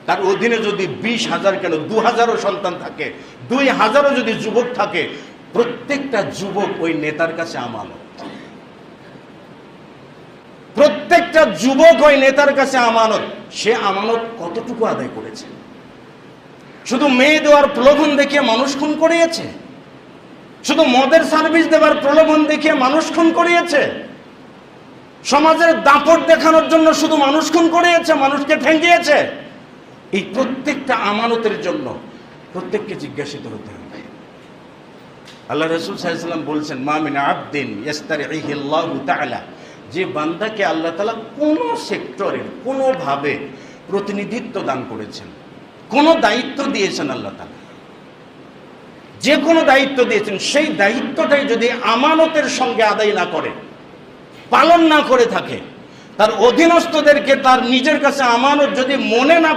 তার অধীনে যদি 20,000 কেন 2,000ও সন্তান থাকে, 2,000ও যদি যুবক থাকে, প্রত্যেকটা যুবক ওই নেতার কাছে আমানত। প্রত্যেকটা যুবক ওই নেতার কাছে আমানত। সে আমানত কতটুকু আদায় করেছে? শুধু মেয়ে দেওয়ার প্রলোভন দেখিয়ে মানুষ খুন করিয়েছে? শুধু মদের সার্ভিস দেওয়ার প্রলোভন দেখিয়ে মানুষ খুন করিয়েছে? সমাজের দাপট দেখানোর জন্য শুধু মানুষ খুন করিয়েছে, মানুষকে ঠেঙ্গিয়েছে? এই প্রত্যেকটা আমানতের জন্য প্রত্যেককে জিজ্ঞাসিত হতে হবে। আল্লাহ রাসূল সাল্লাল্লাহু আলাইহি ওয়াসাল্লাম বলছেন, মা মিন আবদিন ইস্তারঈহি আল্লাহু তাআলা, যে বান্দাকে আল্লাহ তাআলা কোন সেক্টরে কোনোভাবে প্রতিনিধিত্ব দান করেছেন, কোন দায়িত্ব দিয়েছেন, আল্লাহ তাআলা যে কোনো দায়িত্ব দিয়েছেন, সেই দায়িত্বটাই যদি আমানতের সঙ্গে আদায় না করে, পালন না করে থাকে, তার অধীনস্থদেরকে তার নিজের কাছে আমানত যদি মনে না